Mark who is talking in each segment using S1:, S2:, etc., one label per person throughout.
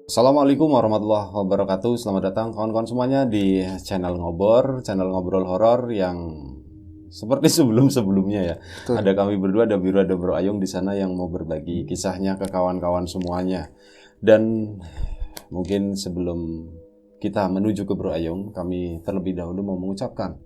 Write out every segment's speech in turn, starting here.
S1: Assalamualaikum warahmatullahi wabarakatuh. Selamat datang kawan-kawan semuanya di channel channel ngobrol horor yang seperti sebelum-sebelumnya ya.
S2: Betul.
S1: Ada kami berdua, ada Biru, ada Bro Ayung di sana yang mau berbagi kisahnya ke kawan-kawan semuanya. Dan mungkin sebelum kita menuju ke Bro Ayung, kami terlebih dahulu mau mengucapkan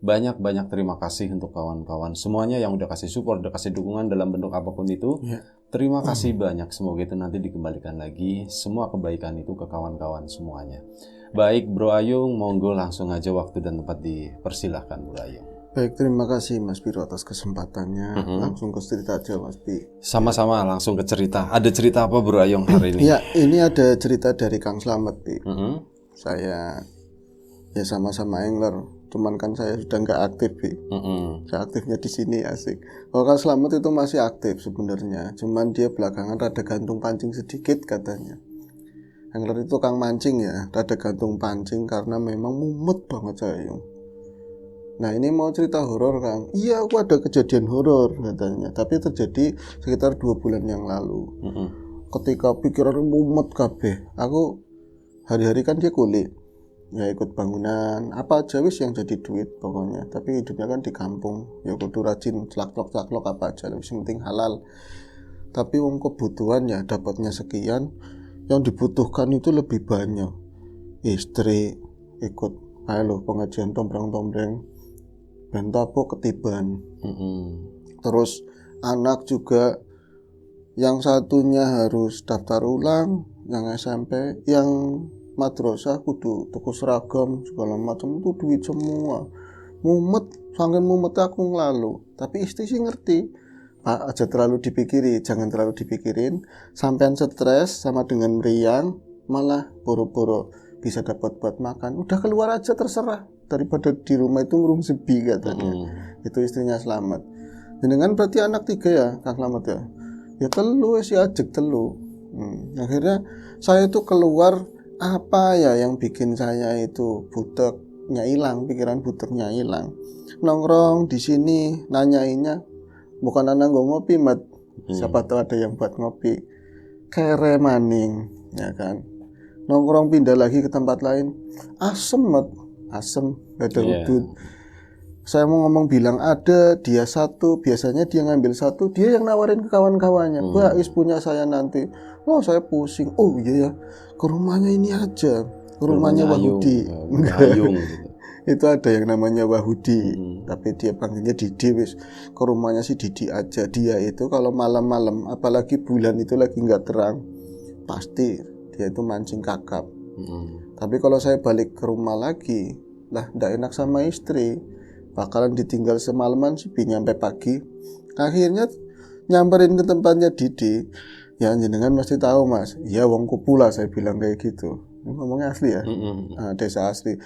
S1: banyak-banyak terima kasih untuk kawan-kawan semuanya yang udah kasih support, udah kasih dukungan dalam bentuk apapun itu.
S2: Ya.
S1: Terima kasih banyak, semoga itu nanti dikembalikan lagi semua kebaikan itu ke kawan-kawan semuanya. Baik Bro Ayung, monggo langsung aja waktu dan tempat dipersilahkan Bro Ayung.
S2: Baik, terima kasih Mas Biro atas kesempatannya. Langsung ke cerita aja Mas Bi.
S1: Sama-sama langsung ke cerita. Ada cerita apa Bro Ayung hari ini?
S2: Ya, ini ada cerita dari Kang Slamet Bi.
S1: Mhm.
S2: Saya ya sama-sama angler, cuman kan saya sudah nggak aktif Bi. Saya aktifnya di sini asik. Kalau Kang Slamet itu masih aktif sebenarnya, cuman dia belakangan rada gantung pancing sedikit katanya. Angler itu Kang mancing ya, rada gantung pancing karena memang mumet banget saya. Nah ini mau cerita horor Kang. Iya aku ada kejadian horor katanya. Tapi terjadi sekitar 2 bulan yang lalu. Ketika pikiran mumet kabeh. Aku hari-hari kan dia kulit. Ya ikut bangunan. Apa aja wis yang jadi duit pokoknya. Tapi hidupnya kan di kampung. Ya kudu rajin celak-celak apa aja. Yang penting halal. Tapi wong kebutuhan ya dapatnya sekian. Yang dibutuhkan itu lebih banyak. Istri ikut ayo pengajian tombrang-tombrang. Bentapo ketiban. Terus anak juga yang satunya harus daftar ulang, yang SMP, yang madrasah kudu tuku seragam segala macam itu duit semua. Mumet, saking mumet aku ngelalu. Tapi istri sih ngerti. Pak aja terlalu dipikiri, jangan terlalu dipikirin. Sampean stres sama dengan meriang, malah boro-boro bisa dapat buat makan. Udah keluar aja terserah. Daripada di rumah itu ngurung sepi katanya. Itu istrinya Slamet. Dengan berarti anak 3 ya Kang Slamet ya. Ya telu si ajek telu. Akhirnya saya itu keluar apa ya yang bikin saya itu buteknya hilang, pikiran buteknya hilang. Nongkrong di sini nanyainnya bukan anak gue ngopi mat. Siapa tahu ada yang buat ngopi. Kere maning ya kan. Nongkrong pindah lagi ke tempat lain. Asem mat. Asem, gak ada udut. Saya mau ngomong bilang ada, dia satu, biasanya dia ngambil satu, dia yang nawarin ke kawan-kawannya. Mbak, is punya saya nanti. Oh, saya pusing. Oh iya ya, ke rumahnya ini aja, ke rumahnya Wahudi.
S1: Ayung gitu.
S2: Itu ada yang namanya Wahudi, tapi dia panggilnya Didi wis. Ke rumahnya si Didi aja. Dia itu kalau malam-malam, apalagi bulan itu lagi nggak terang, pasti dia itu mancing kakap. Tapi kalau saya balik ke rumah lagi, lah ndak enak sama istri, bakalan ditinggal semalaman sih nyampe pagi. Akhirnya nyamperin ke tempatnya Didi. Ya jenengan mesti tahu mas, ya wong Kupula saya bilang kayak gitu. Ini ngomongnya asli ya, desa asli.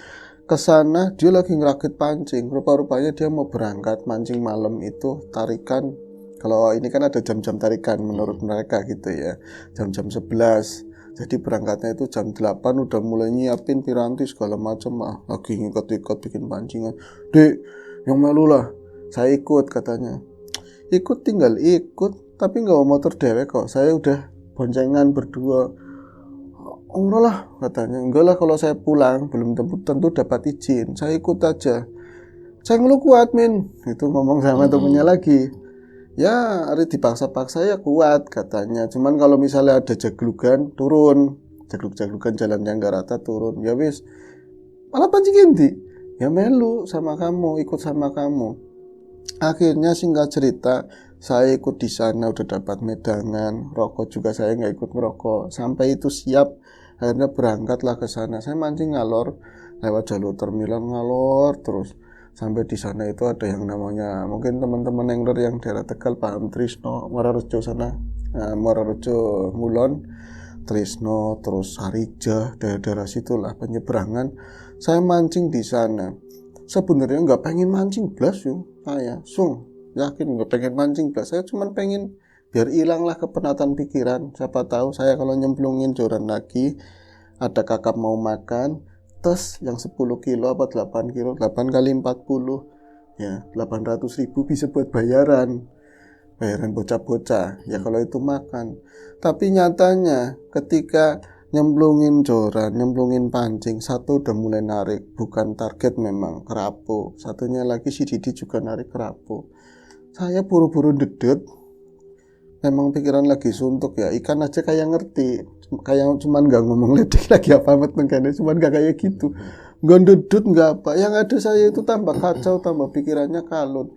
S2: Kesana dia lagi ngerakit pancing. Rupa-rupanya dia mau berangkat mancing malam itu tarikan. Kalau ini kan ada jam-jam tarikan menurut mereka gitu ya, jam-jam 11. Jadi berangkatnya itu jam 8 udah mulai nyiapin piranti segala macam lagi ngikut-ikut bikin pancingan. Dek, yang melu lah. Saya ikut katanya. Ikut tinggal ikut, tapi nggak mau motor dewek kok. Saya udah boncengan berdua. Enggak lah katanya. Enggak lah kalau saya pulang belum tentu dapat izin. Saya ikut aja. Saya ngeluh kuat min. Itu ngomong sama temennya lagi. Ya, hari dipaksa-paksa ya kuat katanya. Cuman kalau misalnya ada jaglugan, turun. Jagluk-jaglugan jalan yang gak rata, turun. Ya wis, malah pancing inti. Ya melu sama kamu, ikut sama kamu. Akhirnya singkat cerita, saya ikut di sana udah dapat medangan, rokok juga saya nggak ikut merokok. Sampai itu siap, akhirnya berangkatlah ke sana. Saya mancing ngalor, lewat jalur terminal ngalor terus. Sampai di sana itu ada yang namanya mungkin teman-teman angler yang daerah Tegal paham Trisno, Muararejo sana, Muararejo Mulon, Trisno, terus Sarijah, daerah-daerah situlah penyeberangan. Saya mancing di sana. Sebenarnya nggak pengen mancing blas yo, saya yakin nggak pengen mancing blas. Saya cuma pengen biar hilanglah kepenatan pikiran. Siapa tahu saya kalau nyemplungin joran lagi, ada kakap mau makan. Tes yang 10 kilo apa 8 kilo 8 kali 40 ya 800.000 bisa buat bayaran bocah-bocah ya kalau itu makan. Tapi nyatanya ketika nyemplungin joran, nyemplungin pancing. Satu udah mulai narik, bukan target memang, kerapu. Satunya lagi si Didi juga narik kerapu. Saya buru-buru dedet. Memang pikiran lagi suntuk ya. Ikan aja kayak ngerti, kayak cuman gak ngomong ledek lagi apa amat nengkane, cuman gak kayak gitu. Gak dedet gak apa. Yang ada saya itu tambah kacau, tambah pikirannya kalut.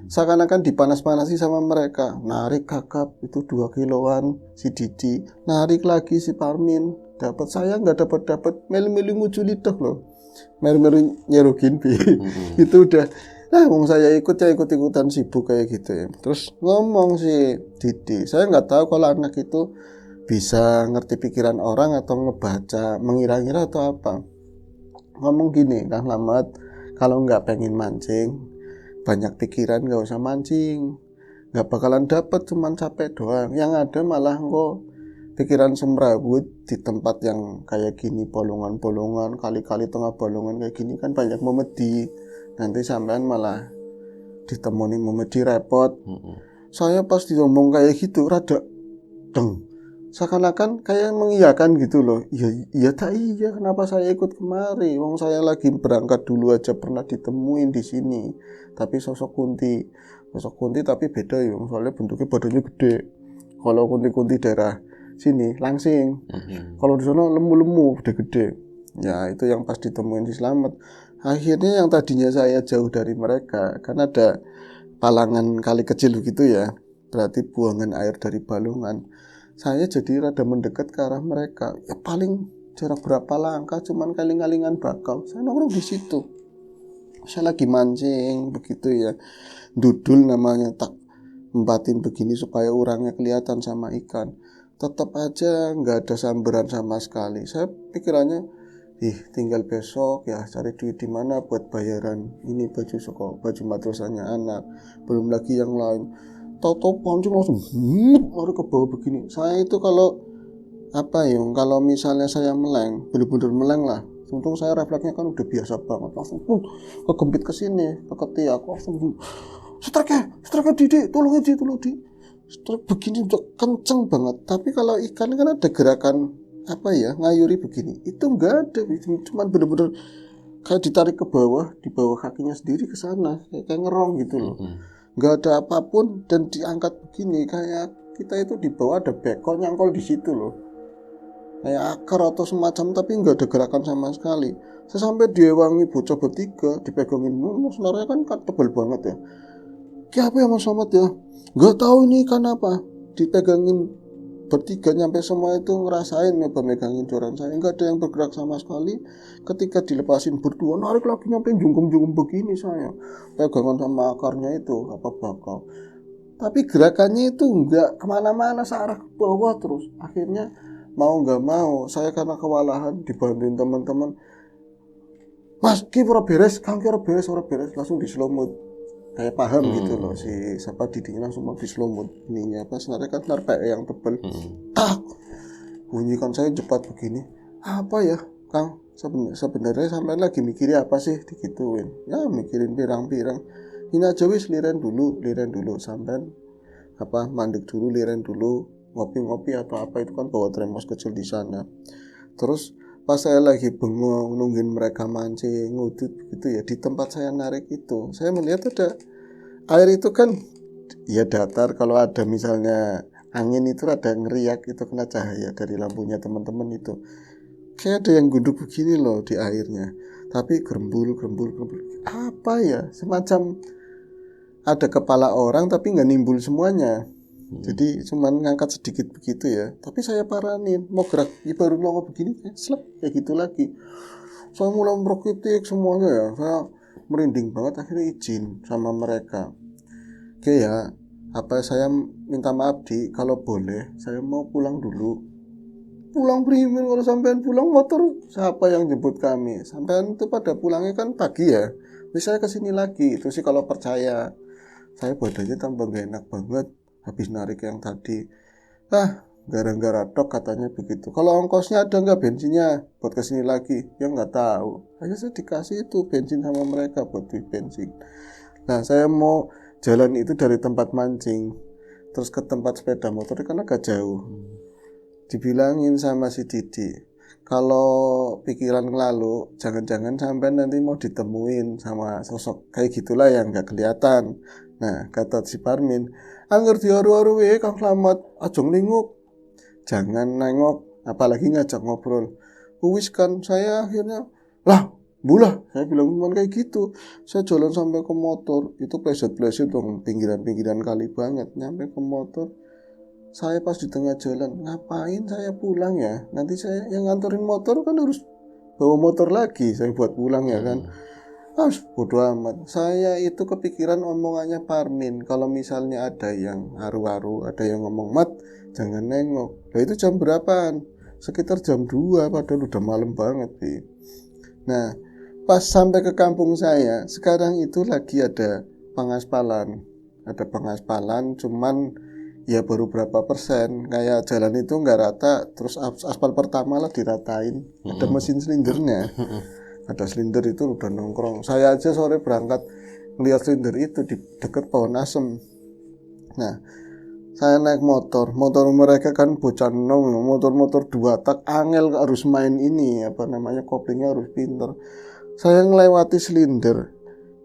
S2: Seakan-akan dipanas-panasi sama mereka. Narik kakap itu 2 kiloan si Didi, narik lagi si Parmin. Dapat, saya nggak dapat melu-melu ngucu lidah loh, melu-melu nyerukin bi. Itu udah, nah saya ikut-ikutan sibuk kayak gitu ya. Terus ngomong si Didi, saya nggak tahu kalau anak itu bisa ngerti pikiran orang atau ngebaca, mengira-ngira atau apa. Ngomong gini, Kang Lamat, kalau nggak pengen mancing, banyak pikiran nggak usah mancing, nggak bakalan dapet, cuman capek doang. Yang ada malah kok pikiran semrawut di tempat yang kayak gini, bolongan-bolongan, kali-kali tengah bolongan kayak gini kan banyak memedi. Nanti sampean malah ditemoni memedi repot. Saya pas ngomong kayak gitu rada deng. Seakan-akan kayak mengiyakan gitu loh. Iya tak iya, kenapa saya ikut kemari? Wong saya lagi berangkat dulu aja pernah ditemuin di sini. Tapi sosok Kunti tapi beda ya, soalnya bentuknya badannya gede. Kalau Kunti daerah sini langsing. Kalau di sana lemu-lemu, gede-gede. Ya itu yang pas ditemuin di Slamet. Akhirnya yang tadinya saya jauh dari mereka, kan ada palangan kali kecil begitu ya, berarti buangan air dari balungan. Saya jadi rada mendekat ke arah mereka. Ya paling jarak berapa langkah, cuman kaling-kalingan bakau. Saya nongkrong di situ. Saya lagi mancing begitu ya. Dudul namanya, tak empatin begini supaya orangnya kelihatan sama ikan. Tetap aja nggak ada sambaran sama sekali. Saya pikirannya, tinggal besok ya cari duit di mana buat bayaran ini baju sekolah, baju madrasahnya anak, belum lagi yang lain. Tahu-tahu pancing langsung lari ke bawah begini. Saya itu kalau kalau misalnya saya meleng, bener-bener meleng lah. Untung saya refleksnya kan udah biasa banget, langsung kegempit ke sini, ke ketiak, langsung setrek Didi, tolong Didi. Begini udah kenceng banget. Tapi kalau ikan kan ada gerakan ngayuri begini, itu enggak ada, cuman bener-bener kayak ditarik ke bawah, di bawah kakinya sendiri ke sana, kayak ngerong gitu loh. Enggak ada apapun dan diangkat begini, kayak kita itu di bawah ada bekol nyangkol di situ loh, kayak akar atau semacam, tapi enggak ada gerakan sama sekali. Saya sampai diewangi bocah bertiga, dipegangin, senarnya kan tebal banget ya. Kayak apa ya Mas Somad ya? Gak tahu ini ikan apa. Dipegangin bertiga nyampe semua itu ngerasain megangin joran saya. Gak ada yang bergerak sama sekali. Ketika dilepasin berdua, narik lagi nyampe jungkum-jungkum begini saya. Pegangan sama akarnya itu, bakau. Tapi gerakannya itu enggak kemana-mana, searah ke bawah terus. Akhirnya mau gak mau, saya karena kewalahan dibantuin teman-teman. Mas, ora beres, Kang ora beres, langsung diselomut. Kayak paham gitu loh, si siapa Didinya langsung mau diselomut ininya apa, sebenarnya kan narpek yang tebel. Bunyi kan saya cepat begini. Apa ya Kang, sebenarnya sampean lagi mikirin apa sih digituin? Ya mikirin pirang-pirang. Ini aja wis liren dulu sampean mandek dulu, liren dulu, ngopi-ngopi atau apa, itu kan bawa termos kecil di sana. Terus pas saya lagi bengong nungguin mereka mancing ngudut gitu ya, di tempat saya narik itu saya melihat ada air itu kan ya datar. Kalau ada misalnya angin itu ada ngeriak, itu kena cahaya dari lampunya teman-teman itu kayak ada yang gunduk begini loh di airnya, tapi gerembul apa ya, semacam ada kepala orang tapi nggak nimbul semuanya. Jadi cuman ngangkat sedikit begitu ya. Tapi saya paranin, mau gerak baru nongol begini, kayak gitu lagi. Saya mulai merokitik semuanya ya. Saya merinding banget, akhirnya izin sama mereka. Oke ya, saya minta maaf kalau boleh saya mau pulang dulu. Pulang primin, kalau sampean pulang motor siapa yang jemput kami? Sampean itu pada pulangnya kan pagi ya. Bisa saya kesini lagi, itu sih kalau percaya. Saya badannya tambah gak enak banget habis narik yang tadi. Gara-gara tok katanya begitu. Kalau ongkosnya ada nggak bensinnya buat kesini lagi? Ya nggak tahu. Akhirnya saya dikasih itu bensin sama mereka buat beli bensin. Nah saya mau jalan itu dari tempat mancing terus ke tempat sepeda motor kan agak jauh. Dibilangin sama si Didi, kalau pikiran lalu, jangan-jangan sampai nanti mau ditemuin sama sosok kayak gitulah yang nggak kelihatan. Nah, kata si Parmin, angger diaru-aru Kang Slamet, aja nengok. Jangan nengok, apalagi ngajak ngobrol. Wis kan saya akhirnya, lah, bulah, saya bilang cuman kayak gitu. Saya jalan sampai ke motor, itu pleset-pleset dong, pinggiran-pinggiran kali banget. Nyampe ke motor, saya pas di tengah jalan, ngapain saya pulang ya? Nanti saya yang nganterin motor kan harus bawa motor lagi, saya buat pulang ya kan. Bodo amat. Saya itu kepikiran omongannya Parmin. Kalau misalnya ada yang haru-haru, ada yang ngomong, Mat, jangan nengok. Nah itu jam berapaan? Sekitar jam 2, padahal udah malam banget sih. Nah, pas sampai ke kampung saya, sekarang itu lagi ada pengaspalan. Ada pengaspalan, cuman ya baru berapa persen. Kayak jalan itu nggak rata, terus aspal pertama lah diratain. Ada mesin silindernya. Ada silinder itu udah nongkrong. Saya aja sore berangkat ngeliat silinder itu di dekat pohon asem. Nah, saya naik motor mereka kan bocah nom, motor 2 tak, angel harus main ini, koplingnya harus pinter. Saya ngelewati silinder,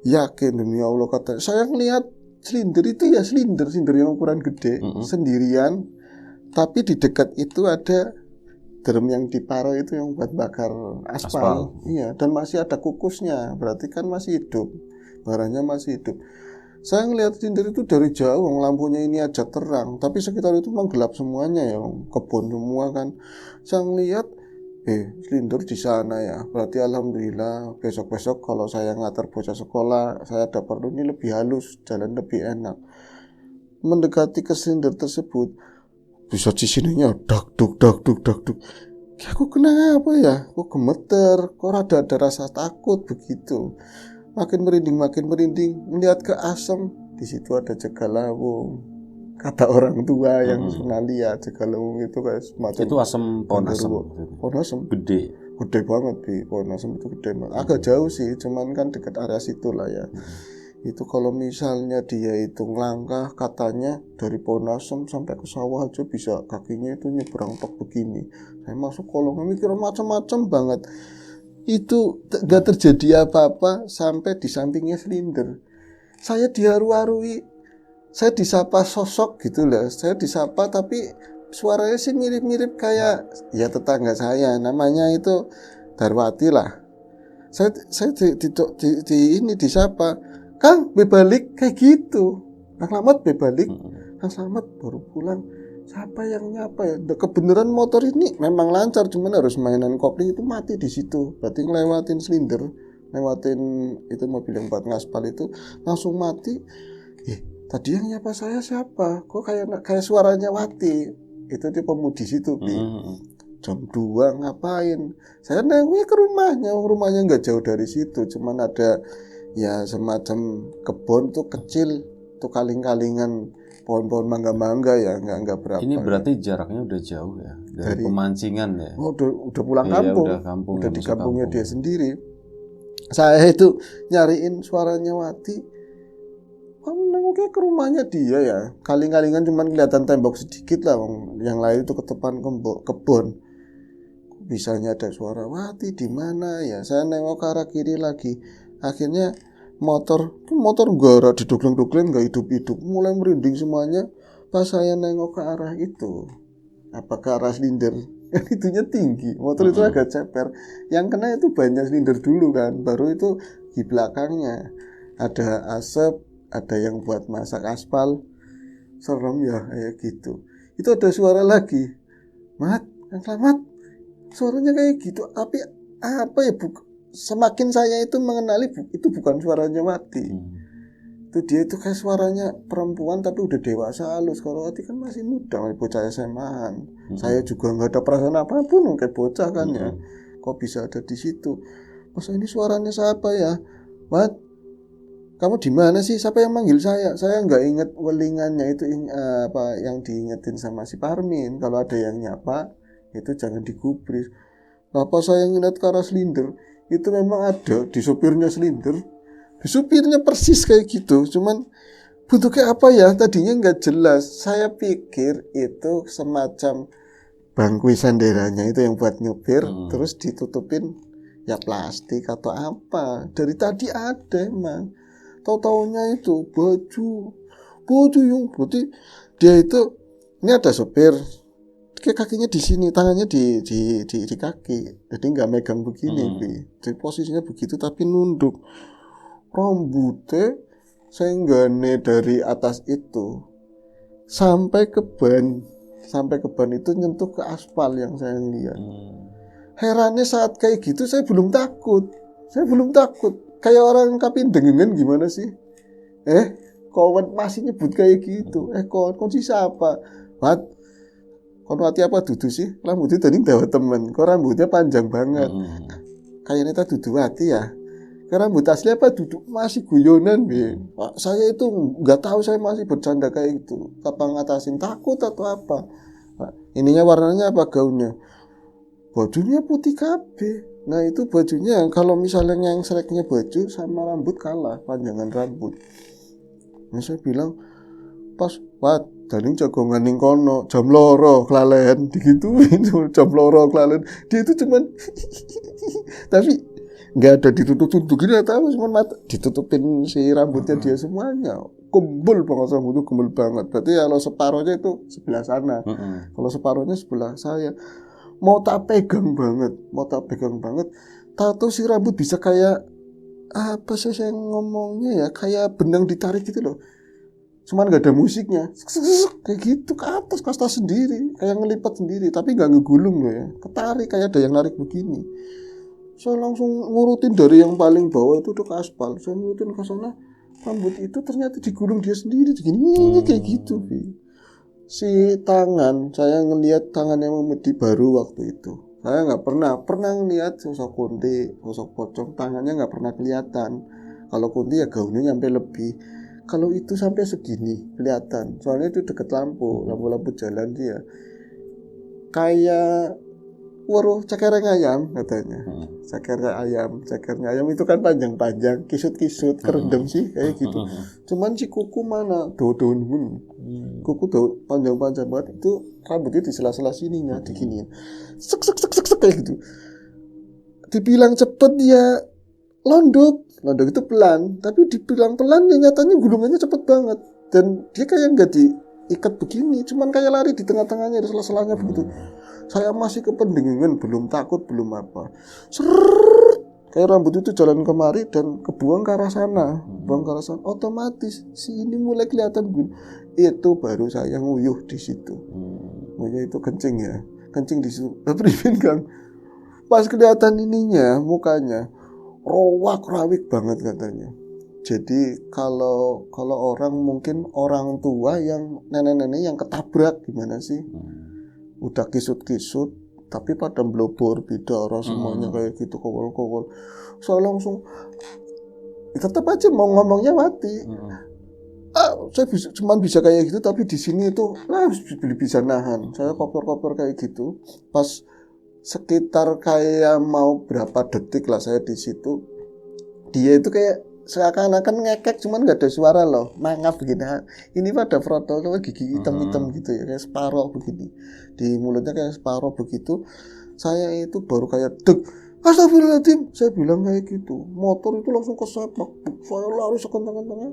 S2: yakin demi Allah kata, saya ngeliat silinder itu ya silinder yang ukuran gede, sendirian, tapi di dekat itu ada drum yang diparo itu yang buat bakar aspal. Iya, dan masih ada kukusnya, berarti kan masih hidup, barangnya masih hidup. Saya ngelihat silinder itu dari jauh, lampunya ini aja terang, tapi sekitar itu memang gelap semuanya ya, kebun semua kan. Saya ngelihat, silinder di sana ya, berarti alhamdulillah besok-besok kalau saya ngantar bocah sekolah, saya dapat ini lebih halus, jalan lebih enak. Mendekati ke silinder tersebut, bisa di sininya dak duk. Aku kena apa ya? Kok gemeter, kok ada rasa takut begitu. Makin merinding, melihat ke asem, di situ ada Jegalawung. Kata orang tua yang pernah lihat, Jegalawung itu kayak semacam
S1: itu asem, pohon asem. Gede
S2: banget, pohon asem itu gede banget. Agak jauh sih, cuman kan dekat area situ lah ya. Itu kalau misalnya dia itu ngelangkah, katanya dari pohon asem sampai ke sawah aja bisa, kakinya itu nyebrang tok begini. Saya masuk kolong mikir macam-macam banget. Itu gak terjadi apa-apa sampai di sampingnya silinder. Saya diharu-harui, saya disapa sosok gitu lah. Saya disapa tapi suaranya sih mirip-mirip kayak ya tetangga saya, namanya itu Darwati lah. Saya disapa, Kang, bebalik kayak gitu. Kang Slamet bebalik. Kang Slamet baru pulang. Siapa yang nyapa ya? Kebenaran motor ini memang lancar, cuman harus mainan kopling itu mati di situ. Berarti ngelewatin silinder, lewatin itu mobil yang buat ngaspal itu langsung mati. Tadi yang nyapa saya siapa? Kok kayak suaranya Wati? Itu dia pemudi situ, Jam 2 ngapain? Saya nengok ke rumahnya nggak jauh dari situ, cuman ada ya semacam kebun tuh kecil, tuh kaling-kalingan pohon-pohon mangga-mangga ya, nggak berapa.
S1: Ini berarti jaraknya udah jauh ya dari pemancingan ya.
S2: Udah pulang kampung.
S1: Udah
S2: di kampungnya dia sendiri. Saya itu nyariin suaranya Wati. Kamu nengoknya ke rumahnya dia ya. Kaling-kalingan cuman kelihatan tembok sedikit lah, yang lain itu ke depan kebun. Bisanya ada suara Wati di mana ya? Saya nengok ke arah kiri lagi. Akhirnya motor gara didugling-dugling nggak hidup-hidup, mulai merinding semuanya. Pas saya nengok ke arah itu, apa ke arah silinder, kan itunya tinggi, motor itu agak ceper. Yang kena itu banyak silinder dulu kan, baru itu di belakangnya ada asap, ada yang buat masak aspal. Serem ya kayak gitu. Itu ada suara lagi, Mat, Kang Slamet, suaranya kayak gitu. Tapi apa ya, semakin saya itu mengenali itu bukan suaranya Wati. Itu dia itu kayak suaranya perempuan tapi udah dewasa halus. Kalau Wati kan masih muda, masih bocah SMA-an. Saya juga nggak ada perasaan apapun kayak bocah kan ya. Kok bisa ada di situ? Masa ini suaranya siapa ya? Wat, kamu di mana sih? Siapa yang manggil saya? Saya nggak inget welingannya itu apa yang diingetin sama si Parmin. Kalau ada yang nyapa itu jangan digubris. Apa saya ingat ke arah silinder? Itu memang ada di supirnya silinder. Di supirnya persis kayak gitu, cuman bentuknya apa ya tadinya nggak jelas. Saya pikir itu semacam bangku senderanya itu yang buat nyupir, terus ditutupin ya plastik atau apa. Dari tadi ada emang. Tahu-taunya itu baju yang berarti dia itu, ini ada sopir, kakinya di sini, tangannya di kaki, jadi nggak megang begini, jadi posisinya begitu tapi nunduk, rambutnya senggane dari atas itu sampai ke ban itu nyentuh ke aspal yang saya lihat. Herannya saat kayak gitu saya belum takut, kayak orang kapindengan gimana sih? Kawan masih nyebut kayak gitu. Kawan si siapa? Kon wati apa dudu sih? Rambutnya tadi dawa temen. Kok rambutnya panjang banget. Kayaknya tadi dudu wati ya. Karena rambut asli apa duduk masih guyonan, saya itu nggak tahu, saya masih bercanda kayak gitu. Kapan ngatasin takut atau apa? Ininya warnanya apa gaunnya? Bajunya putih kabeh. Nah itu bajunya kalau misalnya yang sereknya baju sama rambut kalah panjangan rambut. Nah saya bilang pas daning jagongan ning kono jam loro kelalen digituin jam loro kelalen. Dia itu cuman tapi nggak ada ditutup-tutupin atau cuma mata ditutupin si rambutnya dia semuanya. Gembel banget rambutnya, gembel banget. Berarti kalau separohnya itu sebelah sana. Kalau separohnya sebelah saya. Mau tak pegang banget. Tahu si rambut bisa kayak apa sih saya ngomongnya ya, kayak benang ditarik gitu loh. Cuman gak ada musiknya, kayak gitu ke atas kasta sendiri, kayak ngelipat sendiri, tapi gak ngegulung loh ya, ketarik kayak ada yang narik begini. Saya langsung ngurutin dari yang paling bawah itu udah ke aspal, saya ngurutin ke sana, rambut itu ternyata digulung dia sendiri, begini kayak gitu. Si tangan, saya ngelihat tangan yang memedi baru waktu itu. Saya nggak pernah ngelihat sosok Kunti, sosok pocong, tangannya nggak pernah kelihatan. Kalau Kunti ya gaunnya nyampe lebih. Kalau itu sampai segini kelihatan. Soalnya itu deket lampu jalan dia. Kayak waruh cekereng ayam katanya. Cekernya ayam itu kan panjang-panjang, kisut-kisut, kerendam sih kayak gitu. Cuman si kuku mana? Daun pun. Kuku panjang-panjang banget itu, rambutnya di sela-sela sininya diginiin. Sek kayak gitu. Dibilang cepet dia londok itu pelan, tapi dibilang pelan ya nyatanya gulungannya cepet banget. Dan dia kayak nggak diikat begini, cuman kayak lari di tengah-tengahnya, di sela-selanya begitu. Saya masih kependengan, belum takut, belum apa. Kayak rambut itu jalan kemari dan kebuang ke arah sana. Otomatis si ini mulai kelihatan gini. Itu baru saya nguyuh di situ. Nguyuh itu kencing ya. Kencing di situ. Tapi Kang, pas kelihatan ininya, mukanya rawik banget katanya. Jadi kalau orang mungkin orang tua yang nenek-nenek yang ketabrak gimana sih? Udah kisut-kisut tapi pada blobor bidara semuanya kayak gitu, kowol-kowol. Saya langsung tetap aja mau ngomongnya mati. Saya cuma bisa kayak gitu, tapi di sini itu bisa nahan. Saya koper-koper kayak gitu. Pas sekitar kayak mau berapa detik lah saya di situ, dia itu kayak seakan-akan ngekek, cuman nggak ada suara loh, mangap begini. Ini pada frontal tuh gigi hitam-hitam gitu ya, kayak separoh begini di mulutnya, kayak separoh begitu. Saya itu baru kayak deg, astagfirullahaladzim, saya bilang kayak gitu. Motor itu langsung kesepak, saya lari sekencang-kencangnya.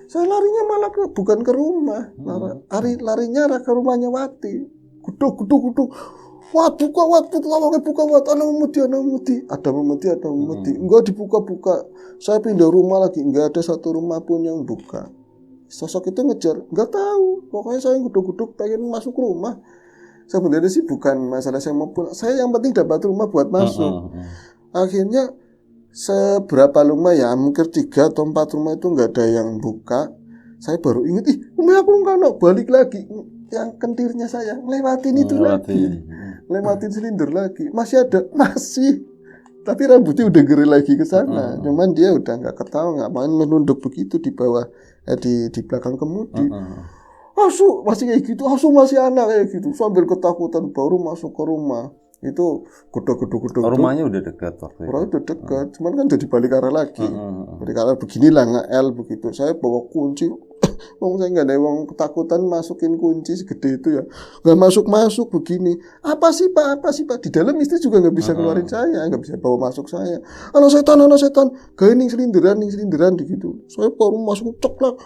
S2: Saya larinya malah bukan ke rumah, larinya ke rumahnya Wati. Guduk. Wat, buka, tolongnya buka, Wat, anak memedi. Ada memedi. Enggak dibuka. Saya pindah rumah lagi, enggak ada satu rumah pun yang buka. Sosok itu ngejar, enggak tahu. Pokoknya saya guduk pengen masuk rumah. Sebenarnya sih bukan masalah saya mau pulang. Saya yang penting dapat rumah buat masuk. Akhirnya seberapa rumah ya, mungkin 3 atau 4 rumah itu enggak ada yang buka. Saya baru ingat, rumah aku enggak balik lagi. Yang kentirnya saya lewatin itu lagi. Lewatin silinder lagi, masih, tapi rambutnya udah geri lagi ke sana. Cuman dia udah nggak ketawa, nggak main menunduk begitu di bawah, di belakang kemudi. Asu masih kayak gitu, masih anak kayak gitu, sambil ketakutan baru masuk ke rumah. Itu gedok.
S1: Rumahnya udah dekat waktu itu.
S2: Rumahnya udah dekat, cuman kan jadi balik arah lagi. Balik arah beginilah nge-L begitu. Saya bawa kunci, wong saya nggak ada wong ketakutan masukin kunci segede itu ya, nggak masuk begini. Apa sih pak? Di dalam istri juga nggak bisa keluarin saya, nggak bisa bawa masuk saya. Anak setan, gaya ning selinderan gitu. Saya baru masuk ceklak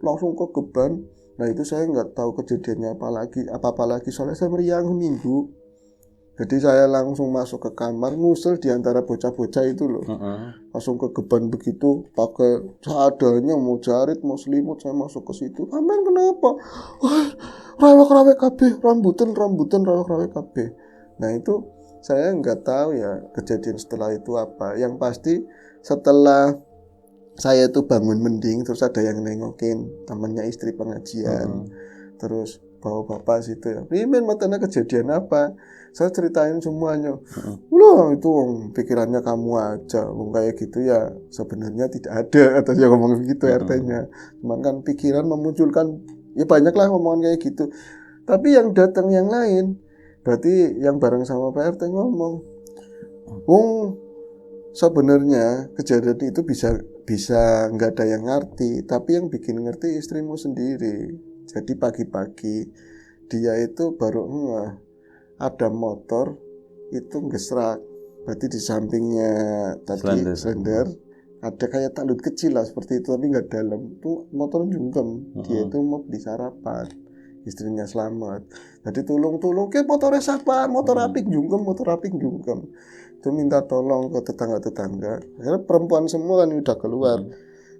S2: langsung ke geban. Nah itu saya nggak tahu kejadiannya apa lagi soalnya saya meriang seminggu. Jadi saya langsung masuk ke kamar, ngusul di antara bocah-bocah itu loh. Langsung ke geban begitu, pakai seadanya, mau jarit, mau selimut, saya masuk ke situ. Aman kenapa? Wah, rawek-rawek kabeh, rambutan, rawek-rawek kabeh. Nah itu saya nggak tahu ya kejadian setelah itu apa. Yang pasti setelah saya itu bangun mending, terus ada yang nengokin temannya istri pengajian. Terus bawa bapak situ ya. Rimen matanya kejadian apa? Saya ceritain semuanya. Loh itu pikirannya kamu aja. Kayak gitu ya sebenarnya tidak ada atau yang ngomong begitu RT-nya. Cuman kan pikiran memunculkan ya banyak lah ngomongan kayak gitu. Tapi yang datang yang lain, berarti yang bareng sama Pak RT ngomong, sebenarnya kejadian itu bisa nggak ada yang ngerti, tapi yang bikin ngerti istrimu sendiri. Jadi pagi-pagi dia itu baru ada motor itu gesrak, berarti di sampingnya tadi slender ada kayak talut kecil lah seperti itu, tapi nggak dalam. Itu motor jungkem, dia itu mau beli sarapan, istrinya selamat. Jadi tolong ke motornya siapa? Motor apik jungkem. Itu minta tolong ke tetangga. Karena perempuan semua kan udah keluar,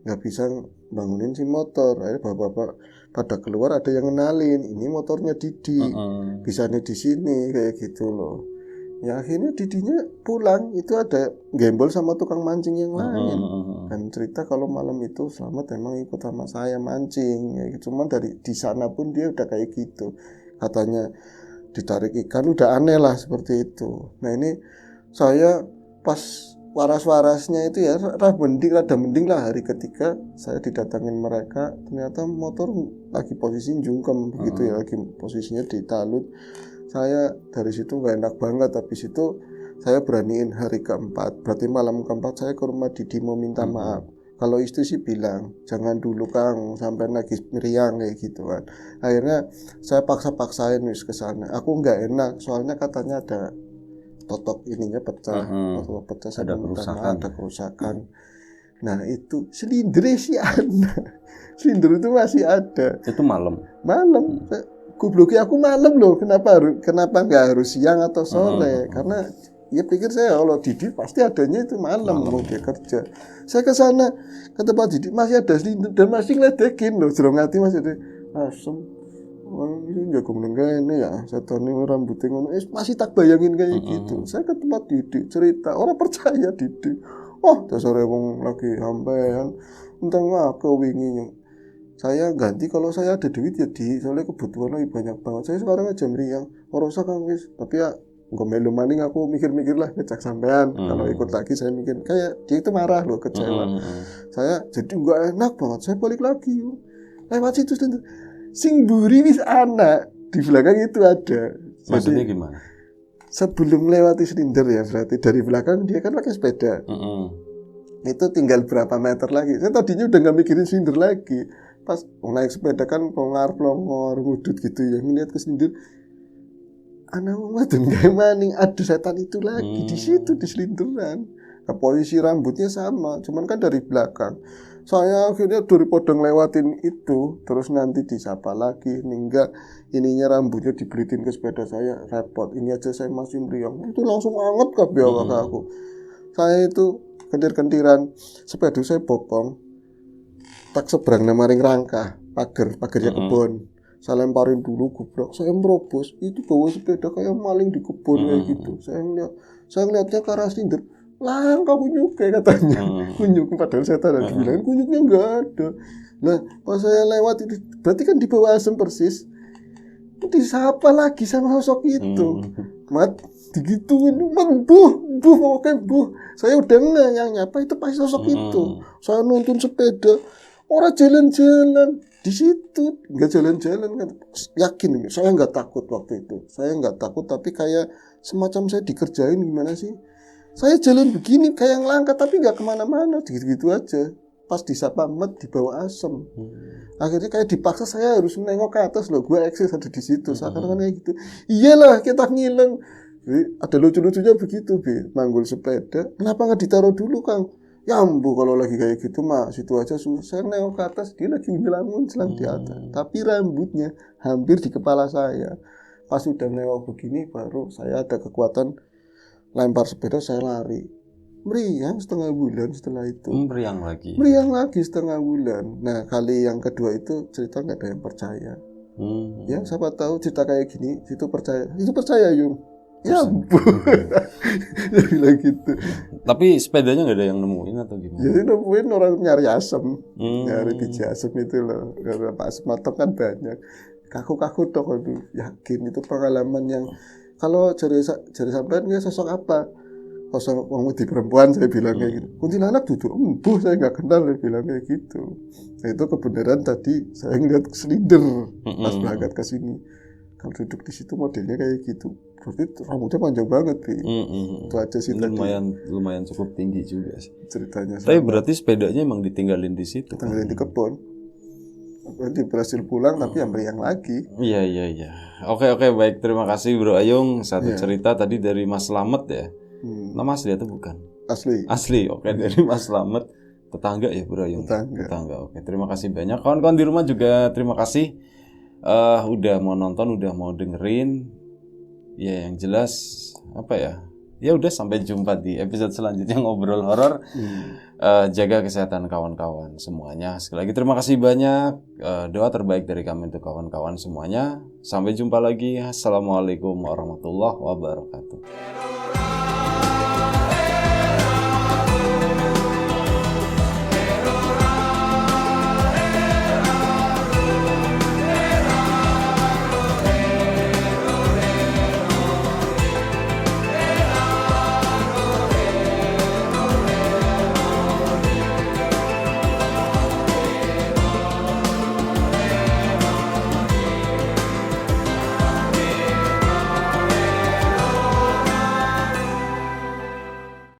S2: nggak bisa bangunin si motor. Akhirnya bapak-bapak pada keluar, ada yang kenalin, ini motornya Didi, bisanya di sini kayak gitu loh. Ya akhirnya Didinya pulang, itu ada gembol sama tukang mancing yang lain. Dan cerita kalau malam itu Selamat emang ikut sama saya mancing. Ya, cuman di sana pun dia udah kayak gitu. Katanya ditarik ikan udah aneh lah seperti itu. Nah ini saya pas waras-warasnya itu ya rada mending lah hari ketiga saya didatangin mereka, ternyata motor lagi posisi jungkem begitu ya, lagi posisinya di talut. Saya dari situ nggak enak banget, tapi situ saya beraniin hari keempat, berarti malam keempat saya ke rumah Didi mau minta maaf. Kalau istri sih bilang jangan dulu Kang sampai lagi meriang kayak gitu kan. Akhirnya saya paksain wis ke sana. Aku nggak enak soalnya katanya ada totok ininya pecah, saya ada kerusakan. Nah itu silinder sih ada, silinder itu masih ada.
S1: Itu malam.
S2: Gobloknya aku malam loh. Kenapa nggak harus siang atau sore? Karena ya pikir saya kalau Didi pasti adanya itu malam. Mau dia kerja. Saya ke sana ke tempat Didi masih ada silinder dan masih ngeledekin loh. Jerong hati masih ada asem. Ini jagung nenggak ini ya, setan ini rambutnya ngono, masih tak bayangin kayak gitu. Saya ke tempat Didi cerita, orang percaya Didi. Dasar wong lagi sampean, entang aku wingi. Saya ganti kalau saya ada duit ya soalnya kebutuhan lagi banyak banget. Saya sekarang aja meriang, orosa Kang wis, tapi ya nggak melu maning aku mikir-mikir lah ngecek sampean. Kalau ikut lagi saya mikir kayak dia itu marah loh, kecewa. Saya jadi nggak enak banget. Saya balik lagi lewat situ sing buri wis anak di belakang itu ada.
S1: Maksudnya gimana?
S2: Sebelum lewati silinder ya, berarti dari belakang dia kan pakai sepeda. Itu tinggal berapa meter lagi. Saya tadinya udah nggak mikirin silinder lagi. Pas naik sepeda kan pelongor ngudut gitu ya, ngeliat ke silinder. Anak wadon kayak maning, ada setan itu lagi di situ di silinderan. Nah, posisi rambutnya sama, cuman kan dari belakang. Saya akhirnya daripada ngelewatin itu, terus nanti disapa lagi, enggak ininya rambutnya dibelitin ke sepeda saya, repot. Ini aja saya masih meriang. Itu langsung anget kabeh awak aku. Saya itu kentir-kentiran, sepeda saya bopong. Tak seberang namaring rangka, pagernya kebun. Saya lemparin dulu gubrak, saya merobos. Itu bawa sepeda kayak maling di kebun kayak gitu. Saya ngeliatnya ke arah silinder. Lah kamu kunyuknya katanya. Kunyuk padahal saya tadi bilang kunyuknya enggak ada. Nah pas saya lewat itu berarti kan di bawah asem persis. Disapa lagi sama sosok itu. Mat digituin buh. Saya udah yang nyapa itu pasti sosok itu. Saya nuntun sepeda, orang jalan-jalan di situ, nggak jalan-jalan kan. Yakin saya nggak takut waktu itu. Saya nggak takut, tapi kayak semacam saya dikerjain gimana sih? Saya jalan begini kayak yang langka tapi nggak kemana-mana, gitu-gitu aja. pas disapa Mat dibawa asem. Akhirnya kayak dipaksa saya harus nengok ke atas loh, gue eksis ada di situ. Seakan-akan kayak gitu. Iyalah kita ngilang. Ada lucu-lucunya begitu, Bi. Manggul sepeda, kenapa nggak ditaruh dulu, Kang? Ya ambu, kalau lagi kayak gitu mah situ aja susah. Saya nengok ke atas, dia lagi nyelang di atas. Tapi rambutnya hampir di kepala saya. Pas udah nengok begini, baru saya ada kekuatan lempar sepeda, saya lari. Meriang setengah bulan setelah itu.
S1: Meriang lagi.
S2: Meriang lagi setengah bulan. Nah, kali yang kedua itu cerita nggak ada yang percaya. Ya, siapa tahu cerita kayak gini, itu percaya. Itu percaya, Yung. Ya ampun. Dia bilang gitu.
S1: Tapi sepedanya nggak ada yang nemuin atau gimana?
S2: Jadi nemuin orang nyari asem. Nyari biji asem itu loh. Karena asem matang kan banyak. Kaku-kaku toh, aduh. Yakin itu pengalaman yang kalau jari sampean dia sosok apa? Sosok orang di perempuan, saya bilang kayak gitu. Kuntilanak duduk, embuh saya nggak kenal, saya bilang kayak gitu. Nah, itu kebenaran tadi saya ngeliat selinder pas berangkat ke sini. Kalau duduk di situ modelnya kayak gitu, berarti rambutnya panjang banget, Bi. Itu aja sih
S1: lumayan cukup tinggi juga sih
S2: ceritanya.
S1: Tapi berarti sepedanya emang ditinggalin di situ.
S2: Ditinggalin di kebun. Nanti berhasil pulang tapi yang meriang lagi.
S1: Iya. Oke, baik, terima kasih Bro Ayung. Satu cerita tadi dari Mas Slamet ya. Nama asli atau bukan? Asli. Oke, dari Mas Slamet. Tetangga ya Bro Ayung. Tetangga. Oke, terima kasih banyak. Kawan-kawan di rumah juga terima kasih udah mau nonton, udah mau dengerin. Ya yang jelas apa ya? Ya udah, sampai jumpa di episode selanjutnya ngobrol horor. Jaga kesehatan kawan-kawan semuanya. Sekali lagi terima kasih banyak. Doa terbaik dari kami untuk kawan-kawan semuanya. Sampai jumpa lagi. Assalamualaikum warahmatullahi wabarakatuh.